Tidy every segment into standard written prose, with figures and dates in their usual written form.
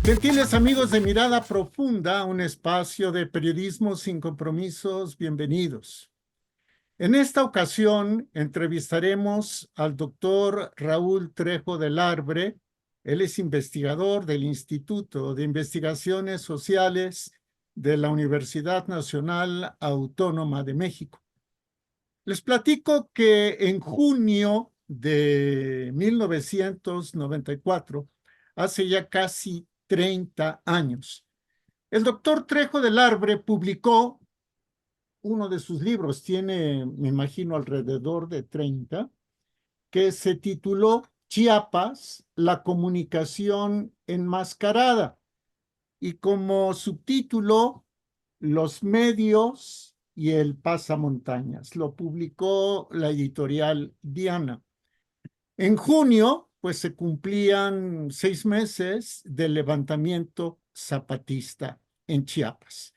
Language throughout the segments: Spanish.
Gentiles amigos de Mirada Profunda, un espacio de periodismo sin compromisos, bienvenidos. En esta ocasión entrevistaremos al doctor Raúl Trejo del Arbre. Él es investigador del Instituto de Investigaciones Sociales de la Universidad Nacional Autónoma de México. Les platico que en junio de 1994, hace ya casi 30 años, el doctor Trejo del Arbre publicó uno de sus libros, tiene, me imagino, alrededor de 30, que se tituló Chiapas, la comunicación enmascarada, y como subtítulo, Los medios y el pasamontañas. Lo publicó la editorial Diana. En junio, pues se cumplían 6 meses del levantamiento zapatista en Chiapas.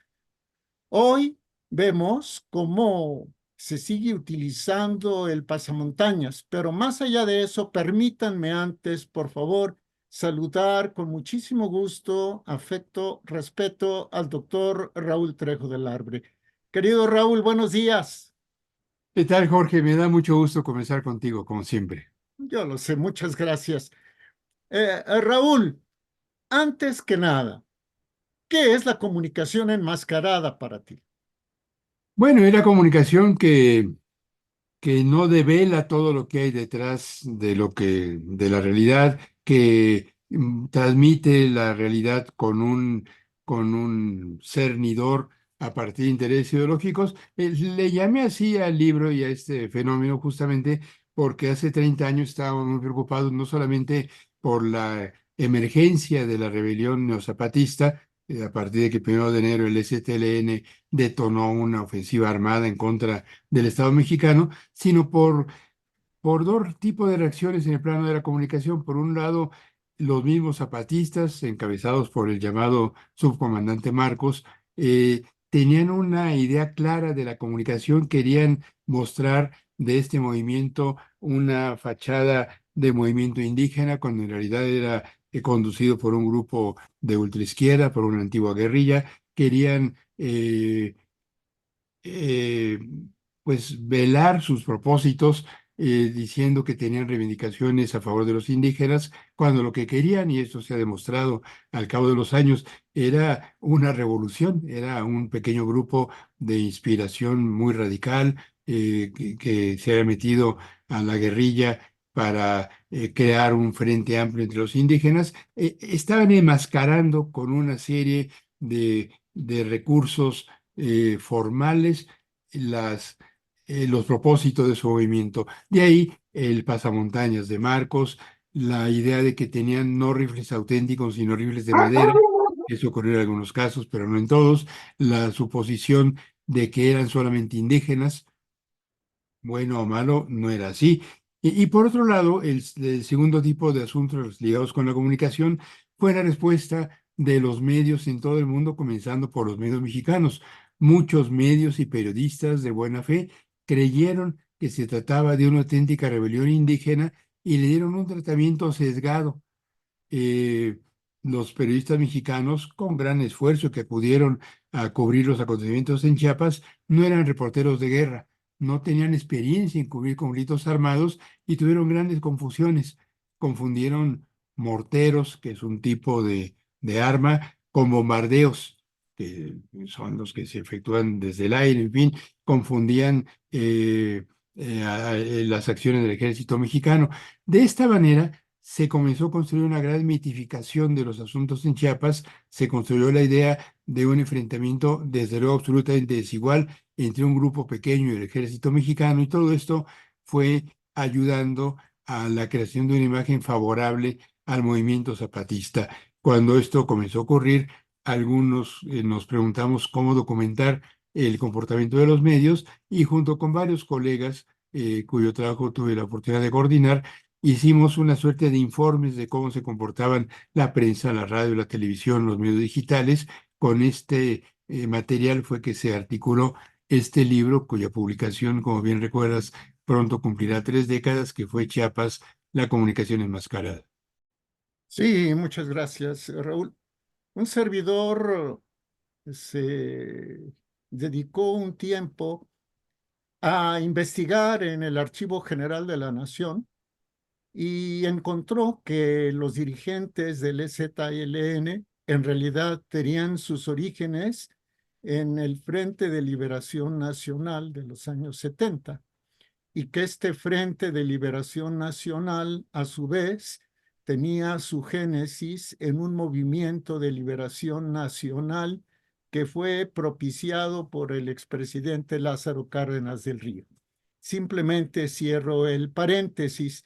Hoy vemos cómo se sigue utilizando el pasamontañas, pero más allá de eso, permítanme antes, por favor, saludar con muchísimo gusto, afecto, respeto al doctor Raúl Trejo del Arbre. Querido Raúl, buenos días. ¿Qué tal, Jorge? Me da mucho gusto conversar contigo, como siempre. Yo lo sé, muchas gracias. Raúl, antes que nada, ¿qué es la comunicación enmascarada para ti? Bueno, es la comunicación que no devela todo lo que hay detrás de la realidad, que transmite la realidad con un cernidor a partir de intereses ideológicos. Le llamé así al libro y a este fenómeno justamente porque hace 30 años estábamos muy preocupados no solamente por la emergencia de la rebelión neozapatista, a partir de que el 1 de enero el STLN detonó una ofensiva armada en contra del Estado mexicano, sino por dos tipos de reacciones en el plano de la comunicación. Por un lado, los mismos zapatistas, encabezados por el llamado subcomandante Marcos, tenían una idea clara de la comunicación, querían mostrar de este movimiento una fachada de movimiento indígena, cuando en realidad era conducido por un grupo de ultraizquierda, por una antigua guerrilla. Querían eh, pues velar sus propósitos, diciendo que tenían reivindicaciones a favor de los indígenas, cuando lo que querían, y esto se ha demostrado al cabo de los años, era una revolución, era un pequeño grupo de inspiración muy radical, que se había metido a la guerrilla para crear un frente amplio entre los indígenas. Estaban enmascarando con una serie de recursos formales las, los propósitos de su movimiento. De ahí el pasamontañas de Marcos, la idea de que tenían no rifles auténticos, sino rifles de madera. Eso ocurrió en algunos casos, pero no en todos. La suposición de que eran solamente indígenas, bueno o malo, no era así. Y por otro lado, el segundo tipo de asuntos ligados con la comunicación fue la respuesta de los medios en todo el mundo, comenzando por los medios mexicanos. Muchos medios y periodistas de buena fe creyeron que se trataba de una auténtica rebelión indígena y le dieron un tratamiento sesgado. eh, los periodistas mexicanos, con gran esfuerzo que acudieron a cubrir los acontecimientos en Chiapas, no eran reporteros de guerra, no tenían experiencia en cubrir conflictos armados y tuvieron grandes confusiones. Confundieron morteros, que es un tipo de arma, con bombardeos, que son los que se efectúan desde el aire, en fin, confundían las acciones del ejército mexicano. De esta manera, se comenzó a construir una gran mitificación de los asuntos en Chiapas, se construyó la idea de un enfrentamiento, desde luego, absolutamente desigual entre un grupo pequeño y el ejército mexicano, y todo esto fue ayudando a la creación de una imagen favorable al movimiento zapatista. Cuando esto comenzó a ocurrir, algunos nos preguntamos cómo documentar el comportamiento de los medios, y junto con varios colegas, cuyo trabajo tuve la oportunidad de coordinar, hicimos una suerte de informes de cómo se comportaban la prensa, la radio, la televisión, los medios digitales. Con este material fue que se articuló este libro, cuya publicación, como bien recuerdas, pronto cumplirá 3 décadas, que fue Chiapas, la comunicación enmascarada. Sí, muchas gracias, Raúl. Un servidor se dedicó un tiempo a investigar en el Archivo General de la Nación y encontró que los dirigentes del EZLN en realidad tenían sus orígenes en el Frente de Liberación Nacional de los años 70 y que este Frente de Liberación Nacional, a su vez, tenía su génesis en un movimiento de liberación nacional que fue propiciado por el expresidente Lázaro Cárdenas del Río. Simplemente cierro el paréntesis.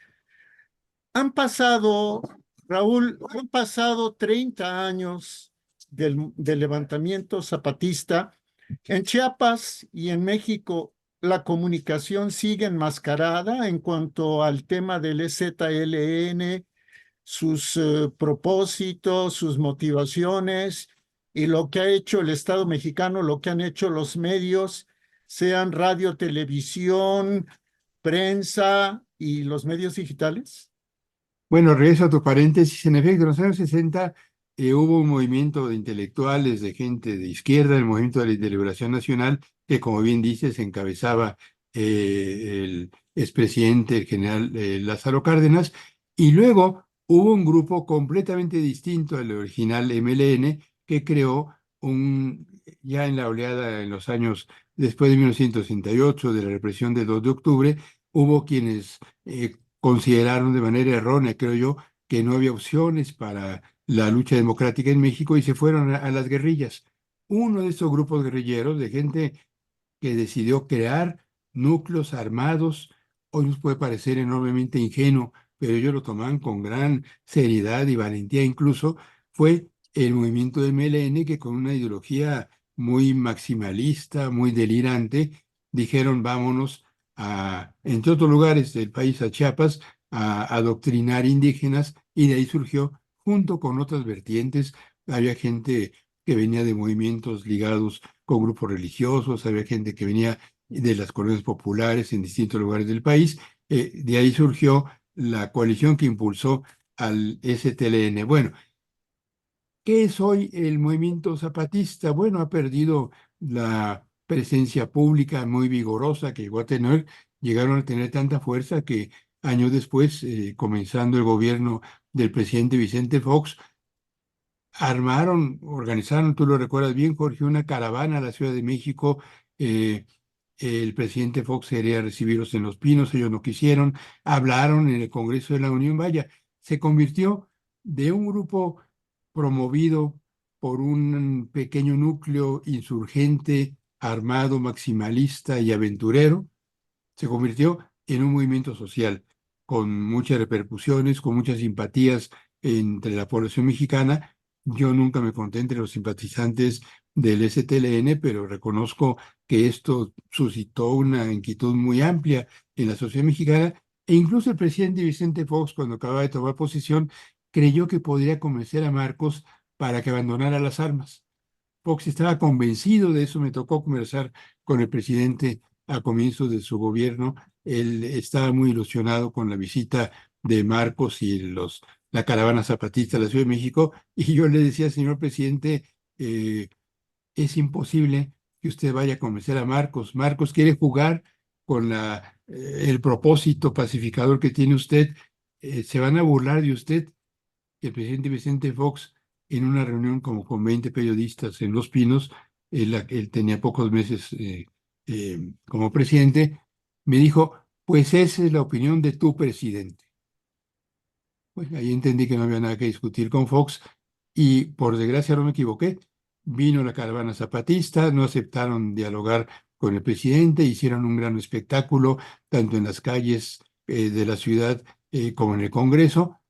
Han pasado, Raúl, han pasado 30 años del levantamiento zapatista. En Chiapas y en México, la comunicación sigue enmascarada en cuanto al tema del EZLN, sus propósitos, sus motivaciones y lo que ha hecho el Estado mexicano, lo que han hecho los medios, sean radio, televisión, prensa y los medios digitales. Bueno, regreso a tu paréntesis. En efecto, en los años 60 hubo un movimiento de intelectuales, de gente de izquierda, el movimiento de liberación nacional, que como bien dices, encabezaba el expresidente, el general Lázaro Cárdenas, y luego hubo un grupo completamente distinto al original MLN, que creó ya en la oleada en los años después de 1968, de la represión del 2 de octubre, hubo quienes consideraron de manera errónea, creo yo, que no había opciones para la lucha democrática en México y se fueron a las guerrillas. Uno de estos grupos guerrilleros, de gente que decidió crear núcleos armados, hoy nos puede parecer enormemente ingenuo, pero ellos lo tomaban con gran seriedad y valentía incluso, fue el movimiento de MLN que con una ideología muy maximalista, muy delirante, dijeron vámonos entre otros lugares del país, a Chiapas, a adoctrinar indígenas, y de ahí surgió, junto con otras vertientes, había gente que venía de movimientos ligados con grupos religiosos, había gente que venía de las colonias populares en distintos lugares del país. De ahí surgió la coalición que impulsó al STLN. Bueno, ¿qué es hoy el movimiento zapatista? Bueno, ha perdido la presencia pública muy vigorosa que llegó a tener, llegaron a tener tanta fuerza que años después, comenzando el gobierno del presidente Vicente Fox, organizaron, tú lo recuerdas bien, Jorge, una caravana a la Ciudad de México. eh, el presidente Fox quería recibirlos en Los Pinos, ellos no quisieron, hablaron en el Congreso de la Unión, vaya, se convirtió de un grupo promovido por un pequeño núcleo insurgente, armado, maximalista y aventurero, se convirtió en un movimiento social con muchas repercusiones, con muchas simpatías entre la población mexicana. Yo nunca me conté entre los simpatizantes del STLN, pero reconozco que esto suscitó una inquietud muy amplia en la sociedad mexicana, e incluso el presidente Vicente Fox, cuando acababa de tomar posesión, creyó que podría convencer a Marcos para que abandonara las armas. Fox estaba convencido de eso, me tocó conversar con el presidente a comienzos de su gobierno. Él estaba muy ilusionado con la visita de Marcos y la caravana zapatista a la Ciudad de México, y yo le decía, señor presidente, es imposible que usted vaya a convencer a Marcos. Marcos quiere jugar con el propósito pacificador que tiene usted. Se van a burlar de usted. El presidente Vicente Fox, en una reunión como con 20 periodistas en Los Pinos, él tenía pocos meses como presidente, me dijo, pues esa es la opinión de tu presidente. Pues ahí entendí que no había nada que discutir con Fox, y por desgracia no me equivoqué. Vino la caravana zapatista, no aceptaron dialogar con el presidente, hicieron un gran espectáculo, tanto en las calles de la ciudad como en el Congreso,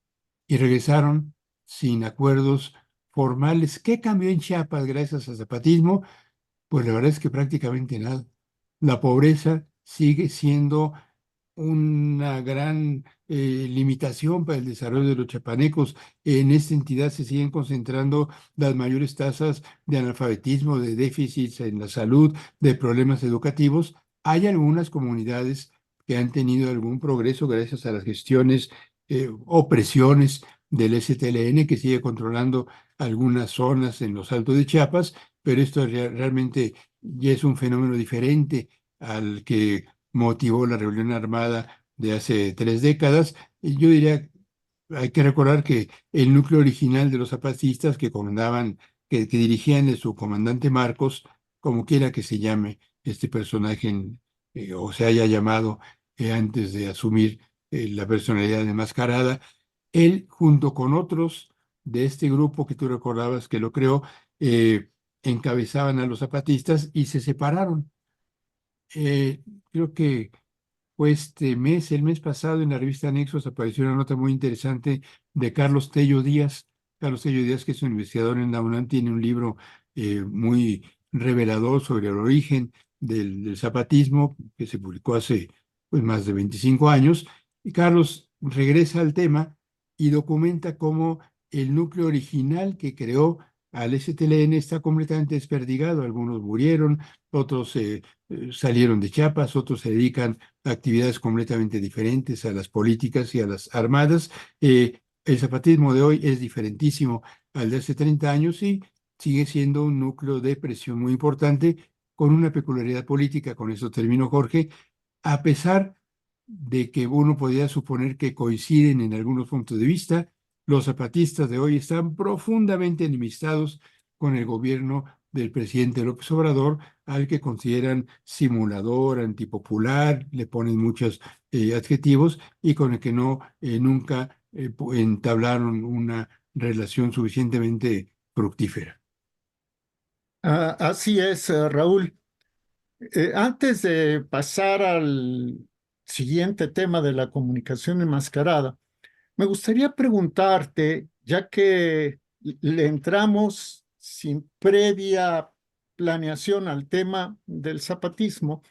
y regresaron sin acuerdos formales. ¿Qué cambió en Chiapas gracias al zapatismo? Pues la verdad es que prácticamente nada. La pobreza sigue siendo una gran limitación para el desarrollo de los chapanecos. En esta entidad se siguen concentrando las mayores tasas de analfabetismo, de déficits en la salud, de problemas educativos. Hay algunas comunidades que han tenido algún progreso gracias a las gestiones o presiones del STLN, que sigue controlando algunas zonas en los Altos de Chiapas, pero esto realmente ya es un fenómeno diferente al que motivó la rebelión armada de hace 3 décadas. Y yo diría, hay que recordar que el núcleo original de los zapatistas que comandaban, que dirigían el subcomandante Marcos, como quiera que se llame este personaje, o se haya llamado antes de asumir la personalidad enmascarada, él junto con otros de este grupo que tú recordabas que lo creó, encabezaban a los zapatistas y se separaron. Eh, Creo que fue el mes pasado, en la revista Anexos apareció una nota muy interesante de Carlos Tello Díaz. Carlos Tello Díaz, que es un investigador en la UNAM, tiene un libro muy revelador sobre el origen del zapatismo, que se publicó hace pues, más de 25 años. Y Carlos regresa al tema y documenta cómo el núcleo original que creó al STLN está completamente desperdigado. Algunos murieron, otros salieron de Chiapas, otros se dedican a actividades completamente diferentes a las políticas y a las armadas. El zapatismo de hoy es diferentísimo al de hace 30 años y sigue siendo un núcleo de presión muy importante con una peculiaridad política, con eso terminó Jorge, a pesar de que uno podría suponer que coinciden en algunos puntos de vista, los zapatistas de hoy están profundamente enemistados con el gobierno del presidente López Obrador, al que consideran simulador, antipopular, le ponen muchos adjetivos y con el que no nunca entablaron una relación suficientemente fructífera. Así es, Raúl. Antes de pasar al siguiente tema de la comunicación enmascarada, me gustaría preguntarte, ya que le entramos sin previa planeación al tema del zapatismo,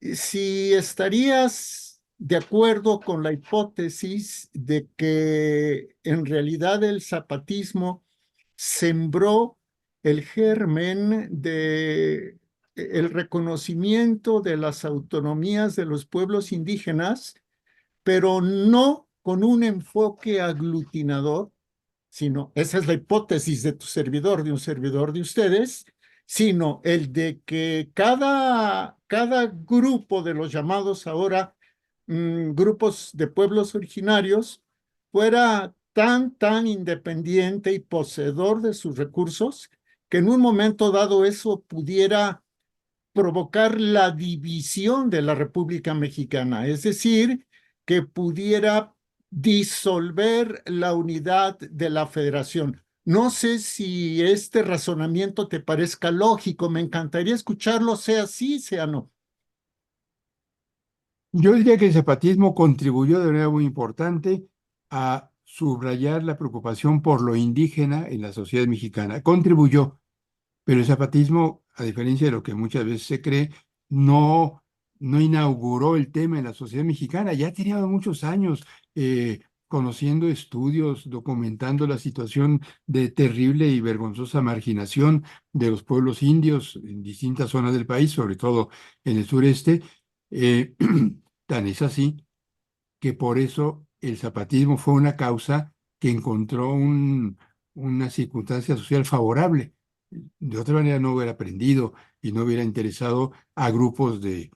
si estarías de acuerdo con la hipótesis de que en realidad el zapatismo sembró el germen de el reconocimiento de las autonomías de los pueblos indígenas, pero no con un enfoque aglutinador, sino, esa es la hipótesis de tu servidor, de un servidor de ustedes, sino el de que cada grupo de los llamados ahora grupos de pueblos originarios fuera tan independiente y poseedor de sus recursos, que en un momento dado eso pudiera provocar la división de la República Mexicana, es decir, que pudiera disolver la unidad de la federación. No sé si este razonamiento te parezca lógico, me encantaría escucharlo, sea sí, sea no. Yo diría que el zapatismo contribuyó de manera muy importante a subrayar la preocupación por lo indígena en la sociedad mexicana. Contribuyó, pero el zapatismo, a diferencia de lo que muchas veces se cree, no, no inauguró el tema en la sociedad mexicana. Ya tenía muchos años conociendo estudios, documentando la situación de terrible y vergonzosa marginación de los pueblos indios en distintas zonas del país, sobre todo en el sureste. Eh, Tan es así que por eso el zapatismo fue una causa que encontró una circunstancia social favorable. De otra manera no hubiera aprendido y no hubiera interesado a grupos de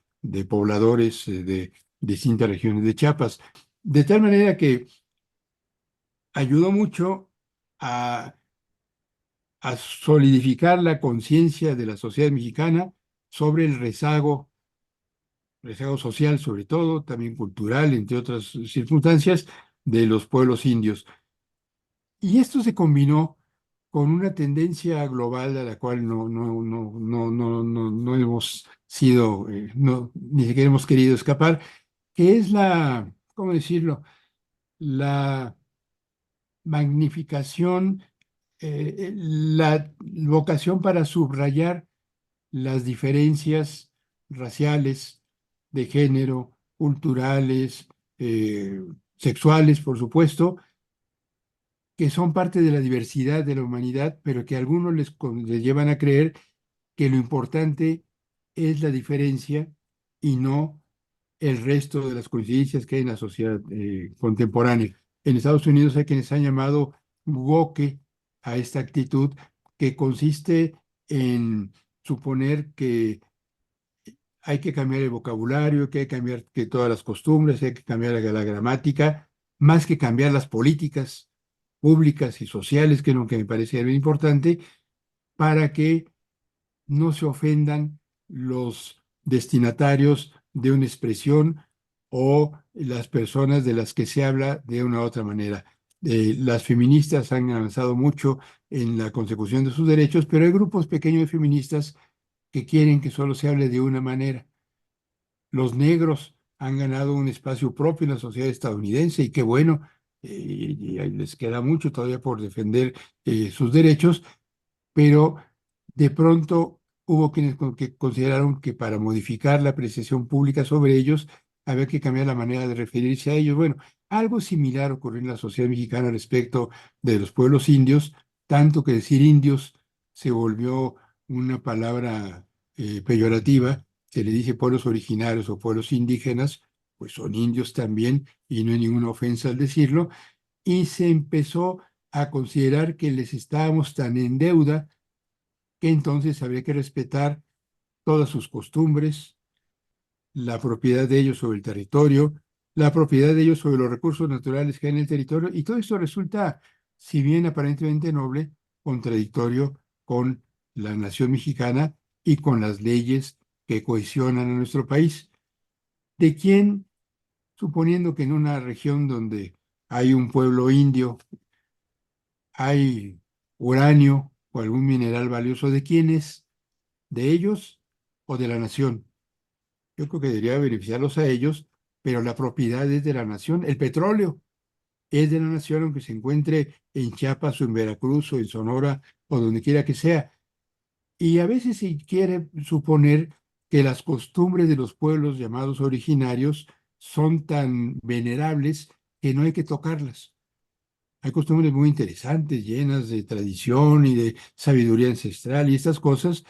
pobladores de distintas regiones de Chiapas. De tal manera que ayudó mucho a, a solidificar la conciencia de la sociedad mexicana sobre el rezago social sobre todo, también cultural, entre otras circunstancias, de los pueblos indios. Y esto se combinó con una tendencia global a la cual no hemos sido, ni siquiera hemos querido escapar, que es ¿cómo decirlo? La magnificación, la vocación para subrayar las diferencias raciales, de género, culturales, eh, sexuales, por supuesto, que son parte de la diversidad de la humanidad, pero que a algunos les llevan a creer que lo importante es la diferencia y no el resto de las coincidencias que hay en la sociedad contemporánea. En Estados Unidos hay quienes han llamado woke a esta actitud que consiste en suponer que hay que cambiar el vocabulario, que hay que cambiar que todas las costumbres, hay que cambiar la gramática, más que cambiar las políticas públicas y sociales, que es lo que me parece muy importante, para que no se ofendan los destinatarios de una expresión o las personas de las que se habla de una u otra manera. Las feministas han avanzado mucho en la consecución de sus derechos, pero hay grupos pequeños de feministas que quieren que solo se hable de una manera. Los negros han ganado un espacio propio en la sociedad estadounidense y qué bueno, y ahí les queda mucho todavía por defender sus derechos, pero de pronto hubo quienes que consideraron que para modificar la apreciación pública sobre ellos había que cambiar la manera de referirse a ellos. Bueno, algo similar ocurrió en la sociedad mexicana respecto de los pueblos indios, tanto que decir indios se volvió una palabra peyorativa, se le dice pueblos originarios o pueblos indígenas, pues son indios también y no hay ninguna ofensa al decirlo, y se empezó a considerar que les estábamos tan en deuda que entonces habría que respetar todas sus costumbres, la propiedad de ellos sobre el territorio, la propiedad de ellos sobre los recursos naturales que hay en el territorio, y todo esto resulta, si bien aparentemente noble, contradictorio con la nación mexicana y con las leyes que cohesionan a nuestro país. ¿De quién, suponiendo que en una región donde hay un pueblo indio, hay uranio o algún mineral valioso, de quién es? ¿De ellos o de la nación? Yo creo que debería beneficiarlos a ellos, pero la propiedad es de la nación. El petróleo es de la nación, aunque se encuentre en Chiapas o en Veracruz o en Sonora o donde quiera que sea. Y a veces se quiere suponer que las costumbres de los pueblos llamados originarios son tan venerables que no hay que tocarlas. Hay costumbres muy interesantes, llenas de tradición y de sabiduría ancestral y estas cosas,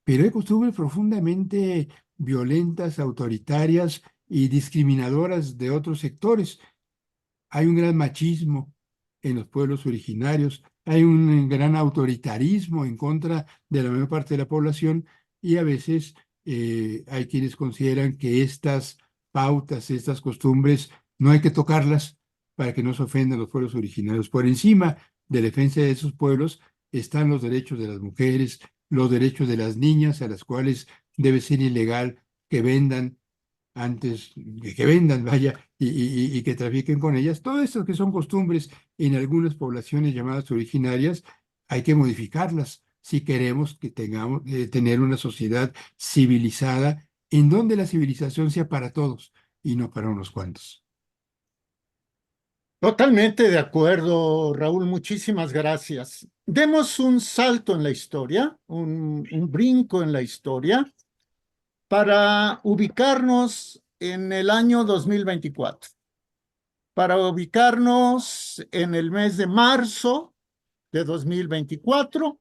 pero hay costumbres profundamente violentas, autoritarias y discriminadoras de otros sectores. Hay un gran machismo en los pueblos originarios, hay un gran autoritarismo en contra de la mayor parte de la población y a veces hay quienes consideran que estas pautas, estas costumbres, no hay que tocarlas para que no se ofendan los pueblos originarios. Por encima de la defensa de esos pueblos están los derechos de las mujeres, los derechos de las niñas, a las cuales debe ser ilegal que vendan antes de que vendan, vaya, y que trafiquen con ellas. Todo esto que son costumbres en algunas poblaciones llamadas originarias, hay que modificarlas si queremos que tengamos, tener una sociedad civilizada en donde la civilización sea para todos y no para unos cuantos. Totalmente de acuerdo, Raúl. Muchísimas gracias. Demos un salto en la historia, un brinco en la historia para ubicarnos en el año 2024, para ubicarnos en el mes de marzo de 2024,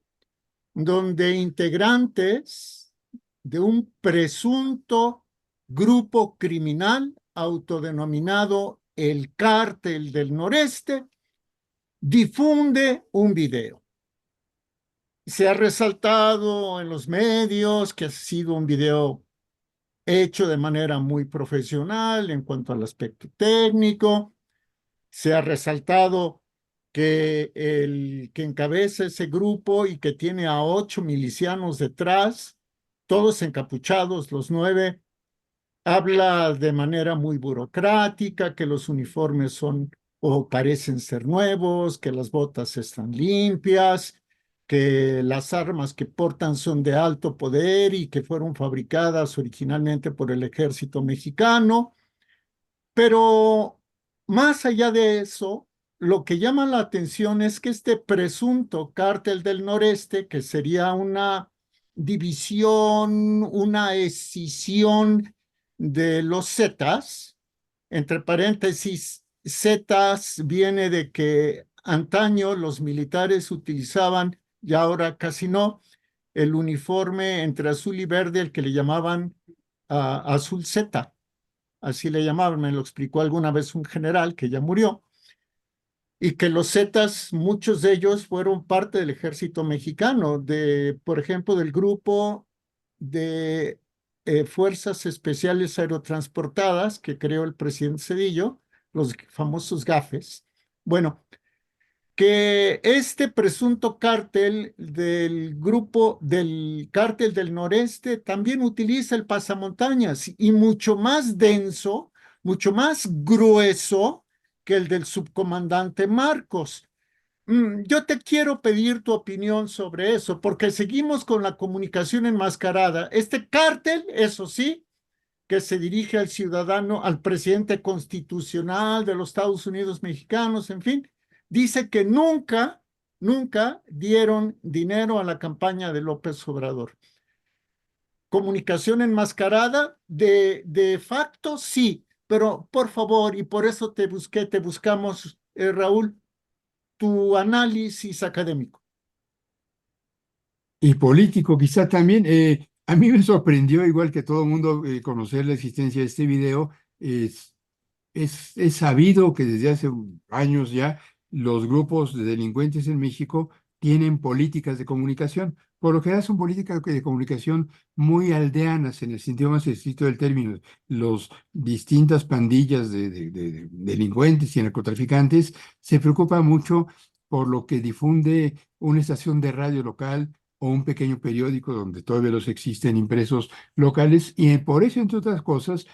donde integrantes de un presunto grupo criminal autodenominado el Cártel del Noreste difunde un video. Se ha resaltado en los medios que ha sido un video hecho de manera muy profesional en cuanto al aspecto técnico. Se ha resaltado que el que encabeza ese grupo y que tiene a 8 milicianos detrás, todos encapuchados, los 9, habla de manera muy burocrática, que los uniformes son o parecen ser nuevos, que las botas están limpias, que las armas que portan son de alto poder y que fueron fabricadas originalmente por el ejército mexicano. Pero más allá de eso, lo que llama la atención es que este presunto cártel del noreste, que sería una división, una escisión de los Zetas, entre paréntesis, Zetas viene de que antaño los militares utilizaban, y ahora casi no, el uniforme entre azul y verde, el que le llamaban azul Zeta, así le llamaban, me lo explicó alguna vez un general que ya murió. y que los Zetas, muchos de ellos fueron parte del ejército mexicano, por ejemplo, del grupo de Fuerzas Especiales Aerotransportadas que creó el presidente Cedillo, los famosos GAFES. Bueno, que este presunto cártel del grupo del cártel del noreste también utiliza el pasamontañas y mucho más denso, mucho más grueso que el del subcomandante Marcos. Yo te quiero pedir tu opinión sobre eso, porque seguimos con la comunicación enmascarada. Este cártel, eso sí, que se dirige al ciudadano, al presidente constitucional de los Estados Unidos mexicanos, en fin, dice que nunca, nunca dieron dinero a la campaña de López Obrador. Comunicación enmascarada, de facto sí, pero por favor, y por eso te buscamos, Raúl, tu análisis académico. Y político quizá también. A mí me sorprendió, igual que todo el mundo, conocer la existencia de este video. Es, es sabido que desde hace años ya los grupos de delincuentes en México tienen políticas de comunicación. Por lo general son políticas de comunicación muy aldeanas en el sentido más estricto del término. Los distintas pandillas de delincuentes y narcotraficantes se preocupan mucho por lo que difunde una estación de radio local o un pequeño periódico donde todavía los existen impresos locales, y por eso, entre otras cosas,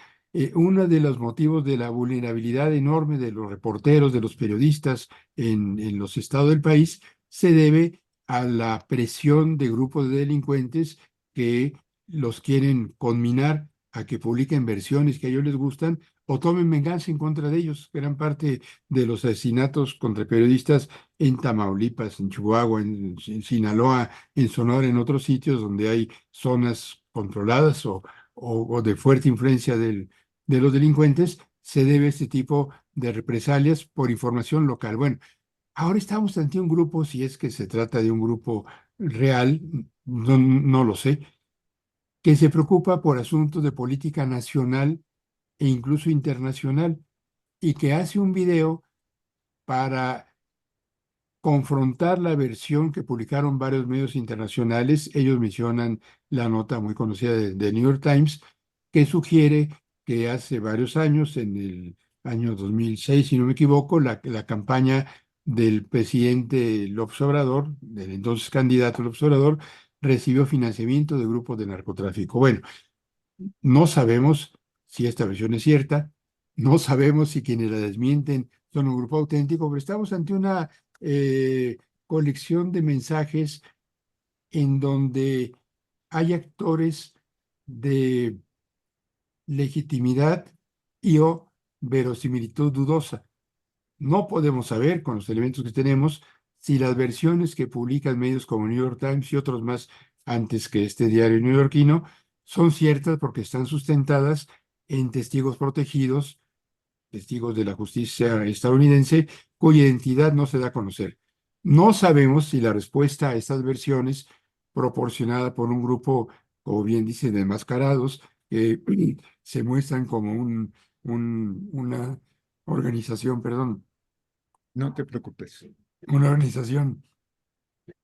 uno de los motivos de la vulnerabilidad enorme de los reporteros, de los periodistas en los estados del país, se debe a la presión de grupos de delincuentes que los quieren conminar a que publiquen versiones que a ellos les gustan o tomen venganza en contra de ellos. Gran parte de los asesinatos contra periodistas en Tamaulipas, en Chihuahua, en Sinaloa, en Sonora, en otros sitios donde hay zonas controladas o de fuerte influencia de los delincuentes, se debe a este tipo de represalias por información local. Bueno, ahora estamos ante un grupo, si es que se trata de un grupo real, no lo sé, que se preocupa por asuntos de política nacional e incluso internacional y que hace un video para confrontar la versión que publicaron varios medios internacionales. Ellos mencionan la nota muy conocida de New York Times, que sugiere que hace varios años, en el año 2006, si no me equivoco, la campaña del presidente López Obrador, del entonces candidato López Obrador, recibió financiamiento de grupos de narcotráfico. Bueno, no sabemos si esta versión es cierta, no sabemos si quienes la desmienten son un grupo auténtico, pero estamos ante una eh, colección de mensajes en donde hay actores de legitimidad y o verosimilitud dudosa. No podemos saber con los elementos que tenemos si las versiones que publican medios como New York Times y otros más antes que este diario neoyorquino son ciertas porque están sustentadas en testigos protegidos, testigos de la justicia estadounidense, cuya identidad no se da a conocer. No sabemos si la respuesta a estas versiones, proporcionada por un grupo, como bien dicen, de enmascarados, que se muestran como una organización, perdón, No te preocupes. una organización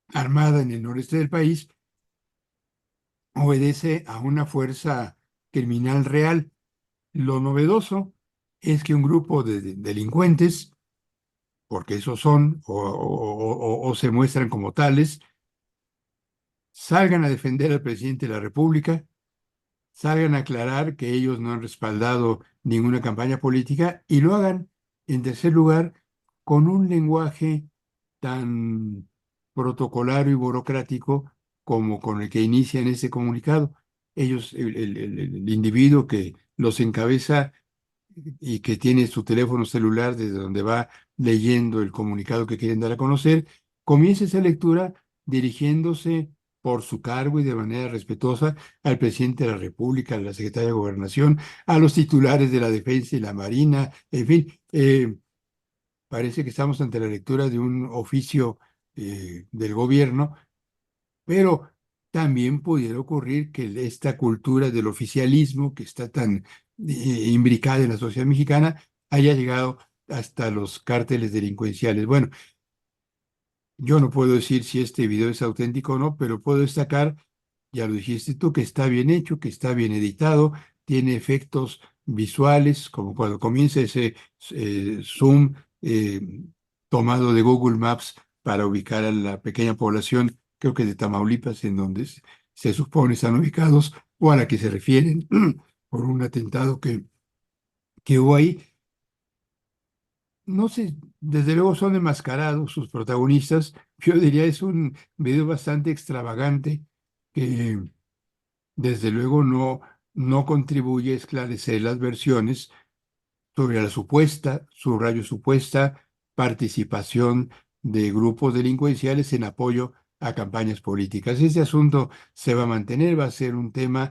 armada en el noreste del país, obedece a una fuerza criminal real. Lo novedoso es que un grupo de delincuentes, porque esos son o se muestran como tales, salgan a defender al presidente de la República, salgan a aclarar que ellos no han respaldado ninguna campaña política y lo hagan, en tercer lugar, con un lenguaje tan protocolario y burocrático como con el que inician ese comunicado. Ellos, el individuo que los encabeza y que tiene su teléfono celular desde donde va leyendo el comunicado que quieren dar a conocer, comienza esa lectura dirigiéndose por su cargo y de manera respetuosa al presidente de la República, a la secretaria de Gobernación, a los titulares de la Defensa y la Marina, en fin, parece que estamos ante la lectura de un oficio del gobierno, pero también pudiera ocurrir que esta cultura del oficialismo que está tan imbricada en la sociedad mexicana haya llegado hasta los cárteles delincuenciales. Bueno, yo no puedo decir si este video es auténtico o no, pero puedo destacar, ya lo dijiste tú, que está bien hecho, que está bien editado, tiene efectos visuales, como cuando comienza ese zoom eh, tomado de Google Maps para ubicar a la pequeña población, creo que de Tamaulipas, en donde se supone están ubicados, o a la que se refieren por un atentado que hubo ahí. No sé, desde luego son enmascarados sus protagonistas. Yo diría es un video bastante extravagante que desde luego no contribuye a esclarecer las versiones sobre la supuesta, subrayo supuesta, participación de grupos delincuenciales en apoyo a campañas políticas. Este asunto se va a mantener, va a ser un tema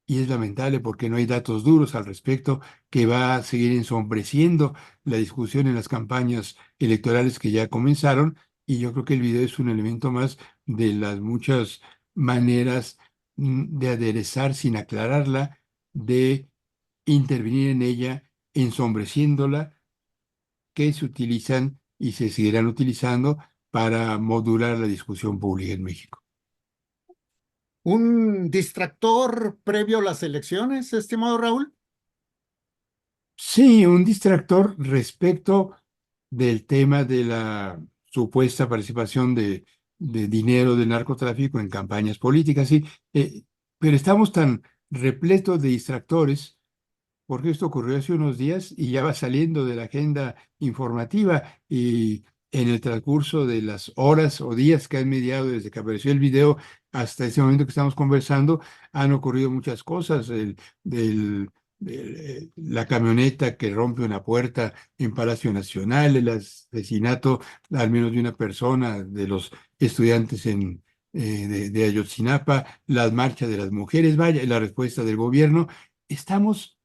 y es lamentable porque no hay datos duros al respecto, que va a seguir ensombreciendo la discusión en las campañas electorales que ya comenzaron. Y yo creo que el video es un elemento más de las muchas maneras de aderezar sin aclararla, de intervenir en ella, ensombreciéndola, que se utilizan y se seguirán utilizando para modular la discusión pública en México. ¿Un distractor previo a las elecciones, estimado Raúl? Sí, un distractor respecto del tema de la supuesta participación de dinero del narcotráfico en campañas políticas, sí, pero estamos tan repletos de distractores porque esto ocurrió hace unos días y ya va saliendo de la agenda informativa y en el transcurso de las horas o días que han mediado desde que apareció el video hasta este momento que estamos conversando, han ocurrido muchas cosas. La camioneta que rompe una puerta en Palacio Nacional, el asesinato al menos de una persona, de los estudiantes de Ayotzinapa, las marchas de las mujeres, vaya, la respuesta del gobierno. Estamos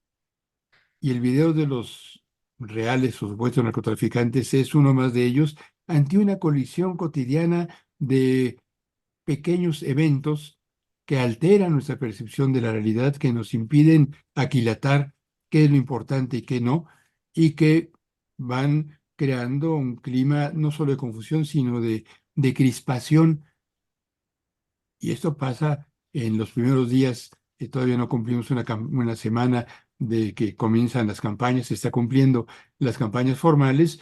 y el video de los reales o supuestos narcotraficantes es uno más de ellos ante una colisión cotidiana de pequeños eventos que alteran nuestra percepción de la realidad, que nos impiden aquilatar qué es lo importante y qué no, y que van creando un clima no solo de confusión, sino de crispación. Y esto pasa en los primeros días, que todavía no cumplimos una semana de que comienzan las campañas, se está cumpliendo las campañas formales.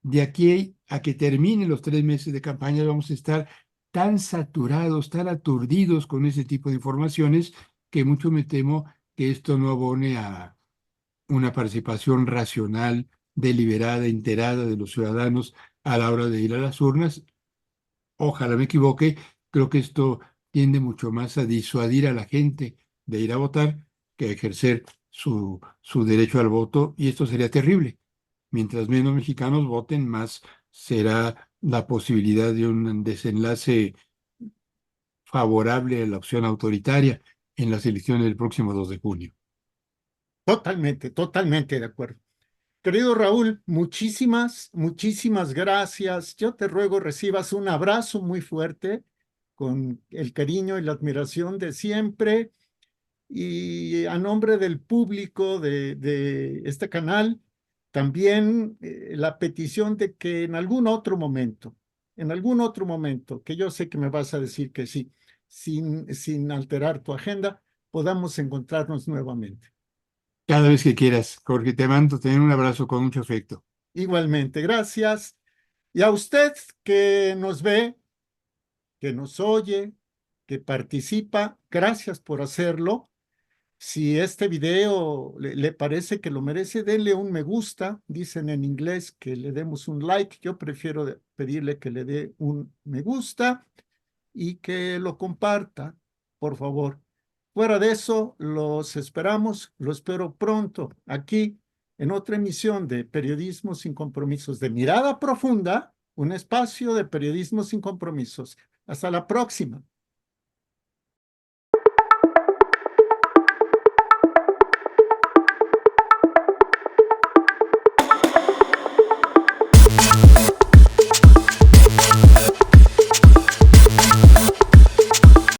De aquí a que terminen los 3 meses de campaña vamos a estar tan saturados, tan aturdidos con ese tipo de informaciones que mucho me temo que esto no abone a una participación racional, deliberada, enterada de los ciudadanos a la hora de ir a las urnas. Ojalá me equivoque, creo que esto tiende mucho más a disuadir a la gente de ir a votar que a ejercer su derecho al voto, y esto sería terrible. Mientras menos mexicanos voten, más será la posibilidad de un desenlace favorable a la opción autoritaria en las elecciones del próximo 2 de junio. Totalmente, totalmente de acuerdo. Querido Raúl, muchísimas gracias. Yo te ruego recibas un abrazo muy fuerte con el cariño y la admiración de siempre. Y a nombre del público de este canal, también la petición de que en algún otro momento, que yo sé que me vas a decir que sí, sin alterar tu agenda, podamos encontrarnos nuevamente. Cada vez que quieras, Jorge, te mando tener un abrazo con mucho afecto. Igualmente, gracias. Y a usted que nos ve, que nos oye, que participa, gracias por hacerlo. Si este video le parece que lo merece, denle un me gusta. Dicen en inglés que le demos un like. Yo prefiero pedirle que le dé un me gusta y que lo comparta, por favor. Fuera de eso, los esperamos, lo espero pronto aquí en otra emisión de Periodismo sin Compromisos, de Mirada Profunda, un espacio de periodismo sin compromisos. Hasta la próxima.